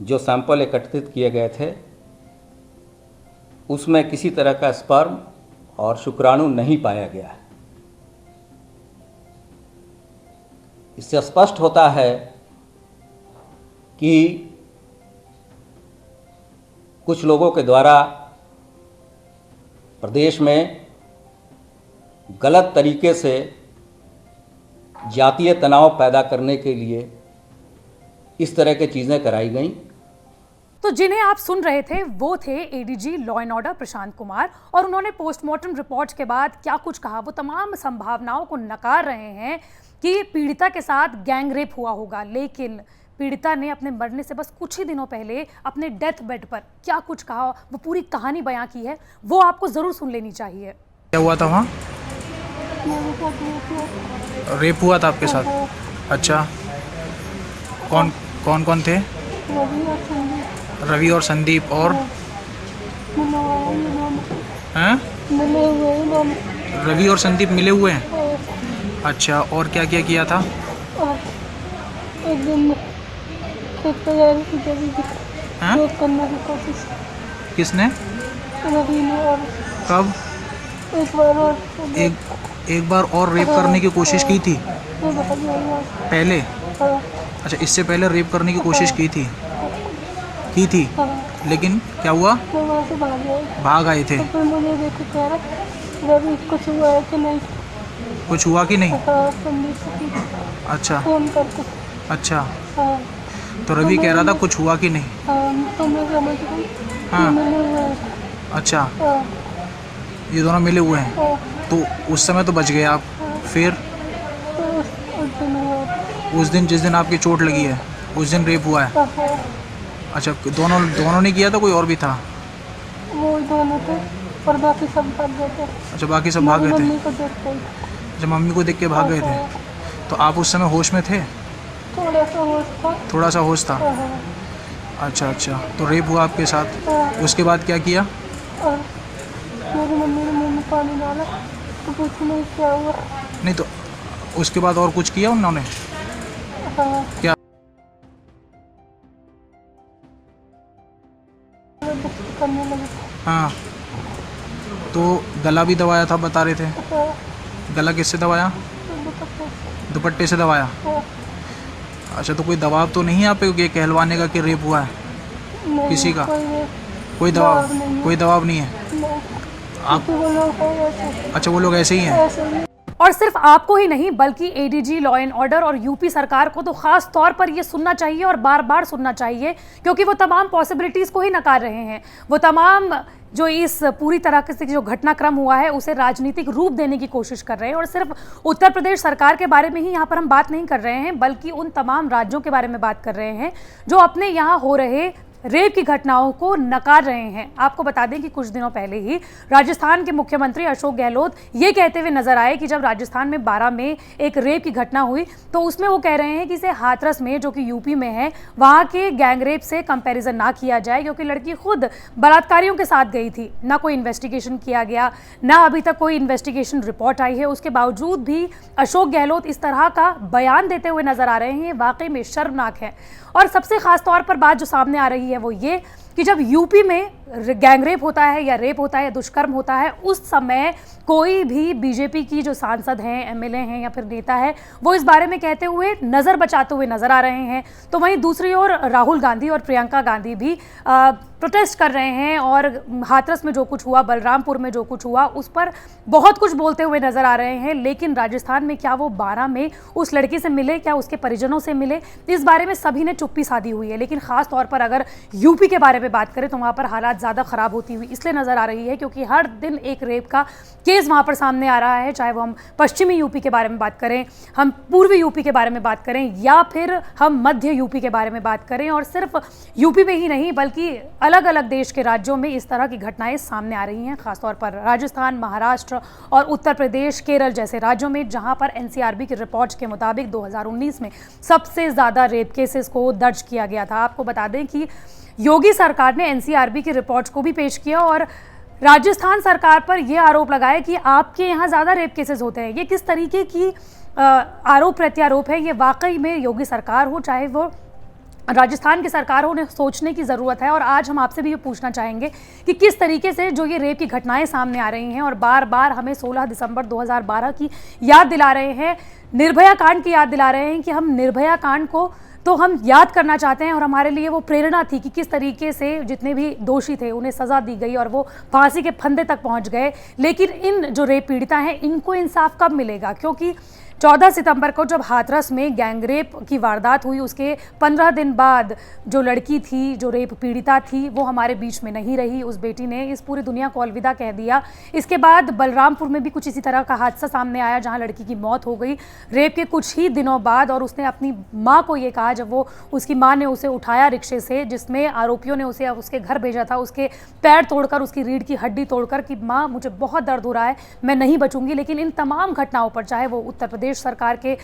जो सैंपल एकत्रित किए गए थे उसमें किसी तरह का स्पर्म और शुक्राणु नहीं पाया गया है। इससे स्पष्ट होता है कि कुछ लोगों के द्वारा प्रदेश में गलत तरीके से जातीय तनाव पैदा करने के लिए इस तरह की चीज़ें कराई गईं। तो जिन्हें आप सुन रहे थे वो थे ADG law and order Prashant Kumar, और उन्होंने पोस्टमार्टम रिपोर्ट के बाद क्या कुछ कहा। वो तमाम संभावनाओं को नकार रहे हैं कि पीड़िता के साथ गैंग रेप हुआ होगा, लेकिन पीड़िता ने अपने मरने से बस कुछ ही दिनों पहले अपने डेथ बेड पर क्या कुछ कहा, वो पूरी कहानी बयां की है, वो आपको जरूर सुन लेनी चाहिए। क्या हुआ था वहाँ? रेप हुआ था आपके साथ? अच्छा, कौन कौन कौन थे? रवि और संदीप। और हैं? रवि और संदीप मिले हुए हैं? अच्छा, और क्या क्या किया था? किसने? कब? एक बार और रेप करने की कोशिश की थी पहले? अच्छा, इससे पहले रेप करने की कोशिश की थी? लेकिन क्या हुआ? भाग आए थे। कुछ हुआ कि नहीं? अच्छा अच्छा, तो रवि कह रहा था कुछ हुआ कि नहीं? हाँ, अच्छा, ये दोनों मिले हुए हैं। तो उस समय तो बच गए आप, फिर उस दिन जिस दिन आपकी चोट लगी है उस दिन रेप हुआ है? अच्छा, दोनों ने किया था, कोई और भी था? वो दोनों थे और बाकी सब भाग गए थे। अच्छा, बाकी सब भाग गए थे। मम्मी को देख के। अच्छा, मम्मी को देख के भाग गए थे। तो आप उस समय होश में थे? थोड़ा सा होश था। थोड़ा सा होश था। अच्छा अच्छा, तो रेप हुआ आपके साथ, उसके बाद क्या किया? और मेरी मम्मी ने मुँह में पानी डाला तो पूछी नहीं क्या हुआ। नहीं, तो उसके बाद और कुछ किया उन्होंने? क्या? करने लगे। हाँ, तो गला भी दबाया था बता रहे थे? गला किससे दबाया? दुपट्टे से दबाया? अच्छा, तो कोई दबाव तो नहीं है आप पे ये कहलवाने का कि रेप हुआ है किसी का? कोई दबाव नहीं है आप? अच्छा, वो लोग ऐसे ही हैं। और सिर्फ आपको ही नहीं बल्कि एडीजी लॉ एंड ऑर्डर और यूपी सरकार को तो खास तौर पर ये सुनना चाहिए और बार बार सुनना चाहिए, क्योंकि वो तमाम पॉसिबिलिटीज को ही नकार रहे हैं। वो तमाम जो इस पूरी तरह से जो घटनाक्रम हुआ है उसे राजनीतिक रूप देने की कोशिश कर रहे हैं। और सिर्फ उत्तर प्रदेश सरकार के बारे में ही यहाँ पर हम बात नहीं कर रहे हैं, बल्कि उन तमाम राज्यों के बारे में बात कर रहे हैं जो अपने यहाँ हो रहे रेप की घटनाओं को नकार रहे हैं। आपको बता दें कि कुछ दिनों पहले ही राजस्थान के मुख्यमंत्री अशोक गहलोत ये कहते हुए नजर आए कि जब राजस्थान में 12 में एक रेप की घटना हुई तो उसमें वो कह रहे हैं कि इसे हाथरस में, जो कि यूपी में है, वहाँ के गैंग रेप से कंपैरिजन ना किया जाए, क्योंकि लड़की खुद बलात्कारियों के साथ गई थी। ना कोई इन्वेस्टिगेशन किया गया, ना अभी तक कोई इन्वेस्टिगेशन रिपोर्ट आई है। उसके बावजूद भी अशोक गहलोत इस तरह का बयान देते हुए नजर आ रहे हैं। ये वाकई में शर्मनाक है। और सबसे खास तौर पर बात जो सामने आ रही है वो ये कि जब यूपी में गैंग रेप होता है या रेप होता है या दुष्कर्म होता है, उस समय कोई भी बीजेपी की जो सांसद हैं, एमएलए हैं या फिर नेता है, वो इस बारे में कहते हुए नज़र बचाते हुए नजर आ रहे हैं। तो वहीं दूसरी ओर राहुल गांधी और प्रियंका गांधी भी प्रोटेस्ट कर रहे हैं और हाथरस में जो कुछ हुआ, बलरामपुर में जो कुछ हुआ, उस पर बहुत कुछ बोलते हुए नजर आ रहे हैं। लेकिन राजस्थान में क्या वो 12 में उस लड़की से मिले, क्या उसके परिजनों से मिले, इस बारे में सभी ने चुप्पी साधी हुई है। लेकिन खास तौर पर अगर यूपी के बारे में बात करें तो वहाँ पर हालात ज़्यादा ख़राब होती हुई इसलिए नज़र आ रही है क्योंकि हर दिन एक रेप का केस वहाँ पर सामने आ रहा है। चाहे वो हम पश्चिमी यूपी के बारे में बात करें, हम पूर्वी यूपी के बारे में बात करें, या फिर हम मध्य यूपी के बारे में बात करें। और सिर्फ यूपी में ही नहीं बल्कि अलग अलग देश के राज्यों में इस तरह की घटनाएं सामने आ रही हैं, खासतौर पर राजस्थान, महाराष्ट्र और उत्तर प्रदेश, केरल जैसे राज्यों में, जहां पर एनसीआरबी की रिपोर्ट्स के मुताबिक 2019 में सबसे ज़्यादा रेप केसेस को दर्ज किया गया था। आपको बता दें कि योगी सरकार ने एनसीआरबी की रिपोर्ट्स को भी पेश किया और राजस्थान सरकार पर यह आरोप लगाया कि आपके यहाँ ज़्यादा रेप केसेस होते हैं। ये किस तरीके की आरोप प्रत्यारोप है? ये वाकई में योगी सरकार हो, चाहे वो राजस्थान की सरकारों ने सोचने की ज़रूरत है। और आज हम आपसे भी ये पूछना चाहेंगे कि किस तरीके से जो ये रेप की घटनाएं सामने आ रही हैं और बार बार हमें 16 दिसंबर 2012 की याद दिला रहे हैं, निर्भया कांड की याद दिला रहे हैं कि हम निर्भया कांड को तो हम याद करना चाहते हैं और हमारे लिए वो प्रेरणा थी कि किस तरीके से जितने भी दोषी थे उन्हें सज़ा दी गई और वो फांसी के फंदे तक पहुंच गए। लेकिन इन जो रेप पीड़िता हैं इनको इंसाफ कब मिलेगा? क्योंकि 14 सितंबर को जब हाथरस में गैंगरेप की वारदात हुई उसके 15 दिन बाद जो लड़की थी, जो रेप पीड़िता थी, वो हमारे बीच में नहीं रही। उस बेटी ने इस पूरी दुनिया को अलविदा कह दिया। इसके बाद बलरामपुर में भी कुछ इसी तरह का हादसा सामने आया जहां लड़की की मौत हो गई रेप के कुछ ही दिनों बाद। और उसने अपनी माँ को ये कहा, जब वो उसकी माँ ने उसे उठाया रिक्शे से जिसमें आरोपियों ने उसे उसके घर भेजा था, उसके पैर तोड़कर, उसकी रीढ़ की हड्डी तोड़कर, कि माँ मुझे बहुत दर्द हो रहा है, मैं नहीं बचूंगी। लेकिन इन तमाम घटनाओं पर, चाहे वो उत्तर प्रदेश सरकार के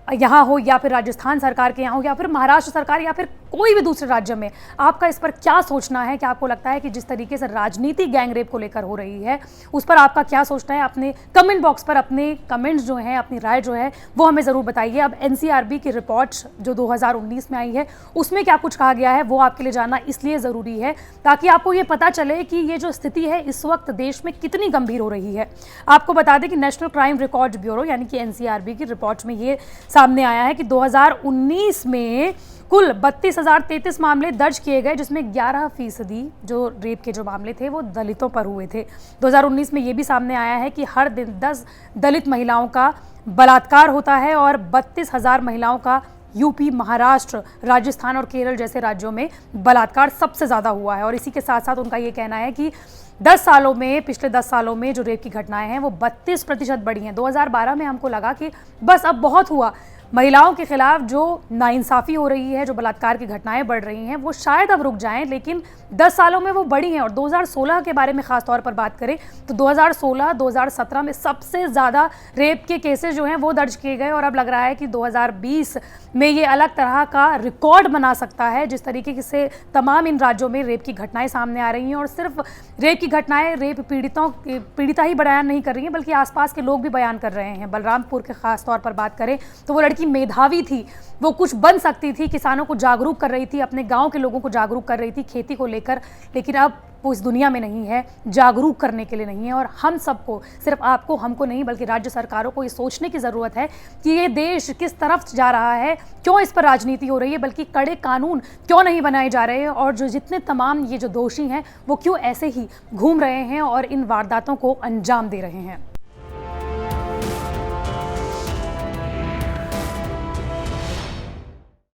यहाँ हो या फिर राजस्थान सरकार के यहाँ हो या फिर महाराष्ट्र सरकार या फिर कोई भी दूसरे राज्य में, आपका इस पर क्या सोचना है? क्या आपको लगता है कि जिस तरीके से राजनीति गैंगरेप को लेकर हो रही है उस पर आपका क्या सोचना है? अपने कमेंट बॉक्स पर अपने कमेंट्स जो हैं, अपनी राय जो है वो हमें ज़रूर बताइए। अब NCRB की रिपोर्ट जो 2019 में आई है उसमें क्या कुछ कहा गया है वो आपके लिए जानना इसलिए ज़रूरी है ताकि आपको ये पता चले कि ये जो स्थिति है इस वक्त देश में कितनी गंभीर हो रही है। आपको बता दें कि नेशनल क्राइम रिकॉर्ड ब्यूरो यानी कि NCRB की रिपोर्ट में ये सामने आया है कि 2019 में कुल 32,033 मामले दर्ज किए गए, जिसमें 11% जो रेप के जो मामले थे वो दलितों पर हुए थे। 2019 में ये भी सामने आया है कि हर दिन 10 दलित महिलाओं का बलात्कार होता है और 32,000 महिलाओं का यूपी, महाराष्ट्र, राजस्थान और केरल जैसे राज्यों में बलात्कार सबसे ज़्यादा हुआ है। और इसी के साथ साथ उनका ये कहना है कि 10 सालों में, पिछले 10 सालों में जो रेप की घटनाएं हैं वो 32% बढ़ी हैं। 2012 में हमको लगा कि बस अब बहुत हुआ, महिलाओं के खिलाफ जो नाइंसाफ़ी हो रही है, जो बलात्कार की घटनाएं बढ़ रही हैं वो शायद अब रुक जाएं, लेकिन 10 सालों में वो बढ़ी हैं। और 2016 के बारे में ख़ास तौर पर बात करें तो 2016-2017 में सबसे ज़्यादा रेप के केसेस जो हैं वो दर्ज किए गए। और अब लग रहा है कि 2020 में ये अलग तरह का रिकॉर्ड बना सकता है, जिस तरीके से तमाम इन राज्यों में रेप की घटनाएं सामने आ रही हैं। और सिर्फ रेप की घटनाएं रेप पीड़िता ही बयान नहीं कर रही हैं, बल्कि आसपास के लोग भी बयान कर रहे हैं। बलरामपुर के ख़ास तौर पर बात करें तो वो लड़की मेधावी थी, वो कुछ बन सकती थी, किसानों को जागरूक कर रही थी, अपने गांव के लोगों को जागरूक कर रही थी खेती को लेकर। लेकिन अब वो इस दुनिया में नहीं है, जागरूक करने के लिए नहीं है। और हम सबको, सिर्फ आपको, हमको नहीं, बल्कि राज्य सरकारों को ये सोचने की ज़रूरत है कि ये देश किस तरफ जा रहा है, क्यों इस पर राजनीति हो रही है, बल्कि कड़े कानून क्यों नहीं बनाए जा रहे हैं, और जो जितने तमाम ये जो दोषी हैं वो क्यों ऐसे ही घूम रहे हैं और इन वारदातों को अंजाम दे रहे हैं।